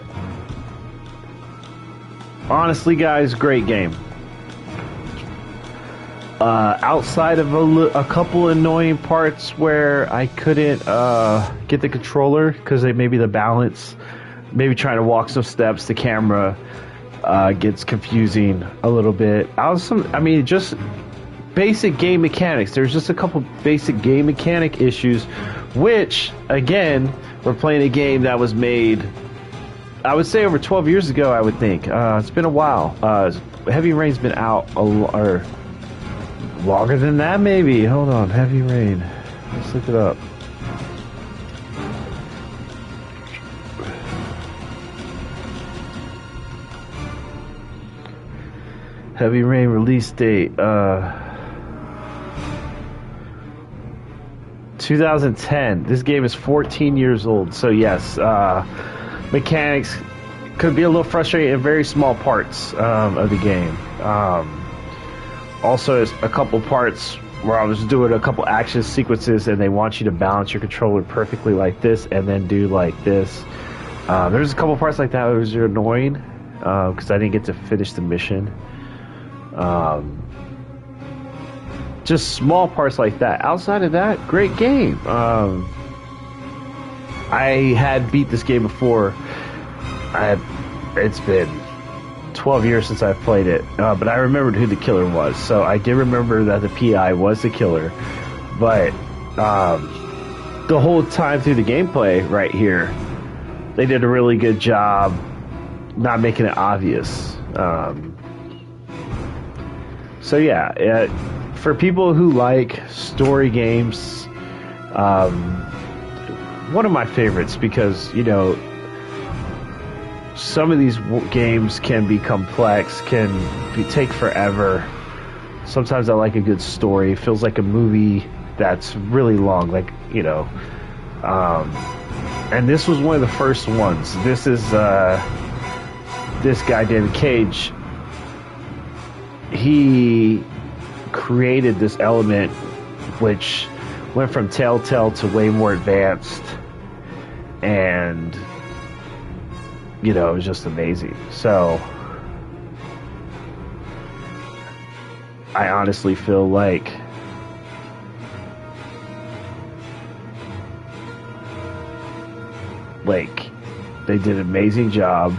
honestly, guys, great game. Outside of a couple annoying parts where I couldn't get the controller because maybe the balance, maybe trying to walk some steps, the camera gets confusing a little bit. Just basic game mechanics. There's just a couple basic game mechanic issues, which, again, we're playing a game that was made, I would say, over 12 years ago, I would think. It's been a while. Heavy Rain's been out or longer than that, maybe. Hold on, Heavy Rain. Let's look it up. Heavy Rain release date 2010. This game is 14 years old, so yes, mechanics could be a little frustrating in very small parts of the game. Also, there's a couple parts where I was doing a couple action sequences and they want you to balance your controller perfectly like this and then do like this. There's a couple parts like that that was annoying because I didn't get to finish the mission. Just small parts like that. Outside of that, great game. I had beat this game before. It's been 12 years since I've played it, but I remembered who the killer was, so I did remember that the PI was the killer. But the whole time through the gameplay right here, they did a really good job not making it obvious. So yeah, for people who like story games, one of my favorites, because you know, some of these games can be complex, take forever. Sometimes I like a good story. It feels like a movie that's really long, like, you know. And this was one of the first ones. This is this guy, David Cage. He created this element which went from Telltale to way more advanced, and you know, it was just amazing. So I honestly feel like they did an amazing job.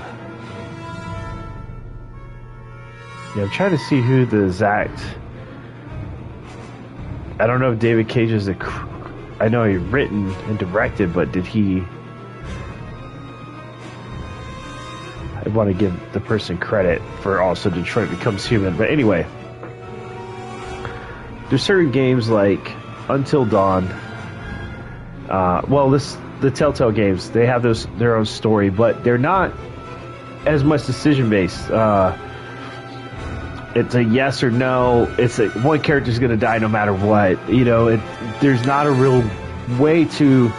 Yeah, I'm trying to see who the exact... I don't know if David Cage is I know he written and directed, but did he... I want to give the person credit for also Detroit Becomes Human. But anyway, there's certain games like Until Dawn. The Telltale games, they have their own story, but they're not as much decision based. It's a yes or no. It's one character's going to die no matter what. You know, there's not a real way to.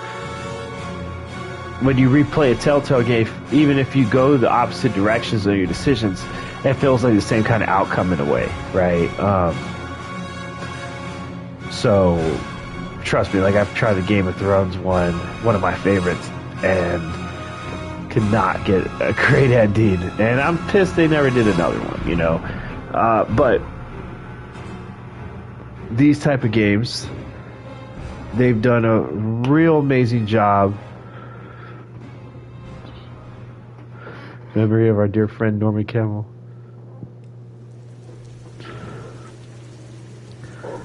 When you replay a Telltale game, even if you go the opposite directions of your decisions, it feels like the same kind of outcome in a way, right? So, trust me, like, I've tried the Game of Thrones one of my favorites, and could not get a great ending. And I'm pissed they never did another one, you know? But these type of games, they've done a real amazing job. Memory of our dear friend Norman Campbell.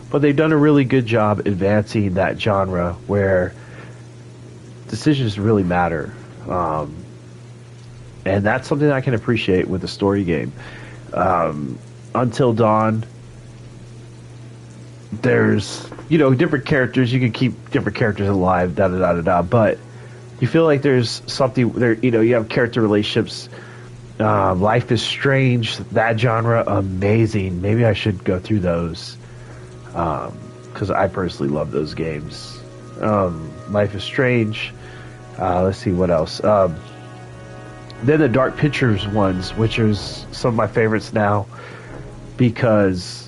But they've done a really good job advancing that genre where decisions really matter. And that's something I can appreciate with a story game. Until Dawn, there's, you know, different characters. You can keep different characters alive, da-da-da-da-da, but you feel like there's something there, you know, you have character relationships. Life is Strange, that genre, amazing. Maybe I should go through those, because I personally love those games. Life is Strange. Let's see what else. Then the Dark Pictures ones, which is some of my favorites now, because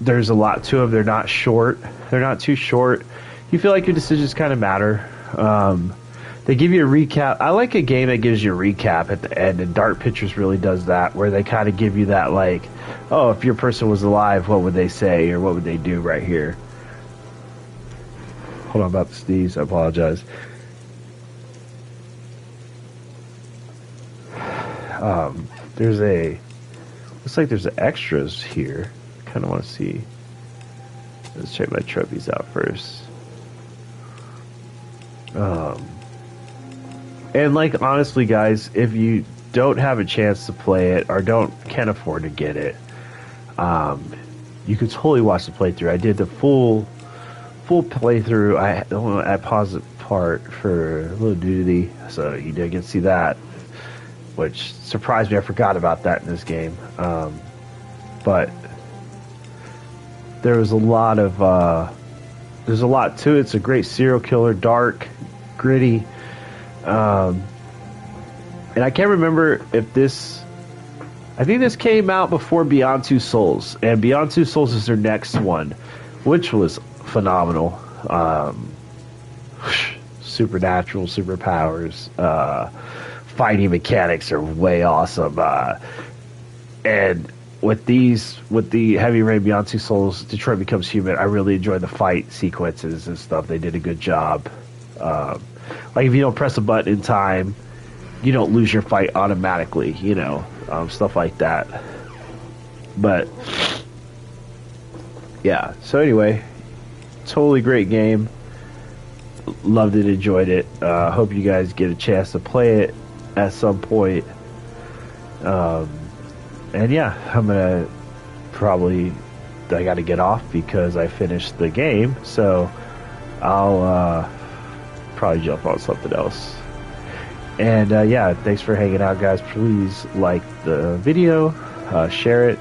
there's a lot to them. They're not short. They're not too short. You feel like your decisions kind of matter. They give you a recap. I like a game that gives you a recap at the end, and Dark Pictures really does that, where they kind of give you that, like, oh, if your person was alive, what would they say, or what would they do right here? Hold on about the sneeze, I apologize. Looks like there's extras here. I kind of want to see. Let's check my trophies out first. And like, honestly, guys, if you don't have a chance to play it or can't afford to get it, you could totally watch the playthrough. I did the full playthrough. I paused the part for a little nudity, so you did get to see that, which surprised me. I forgot about that in this game. but there was a lot of there's a lot to it. It's a great serial killer, dark, gritty, and I can't remember if this. I think this came out before Beyond Two Souls, and Beyond Two Souls is their next one, which was phenomenal. Supernatural superpowers, fighting mechanics are way awesome, and with the Heavy Rain Beyond Two Souls, Detroit Becomes Human, I really enjoy the fight sequences and stuff. They did a good job. Like if you don't press a button in time, you don't lose your fight automatically, you know, stuff like that. But yeah, so anyway, totally great game. Loved it, enjoyed it. Hope you guys get a chance to play it at some point. And yeah, I'm gonna I gotta get off because I finished the game, so I'll probably jump on something else. And yeah, thanks for hanging out, guys. Please like the video, share it,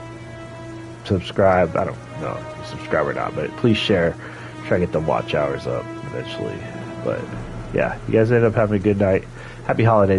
subscribe. I don't know if you subscribe or not, but please share. Try to get the watch hours up eventually. But yeah, you guys end up having a good night. Happy holidays.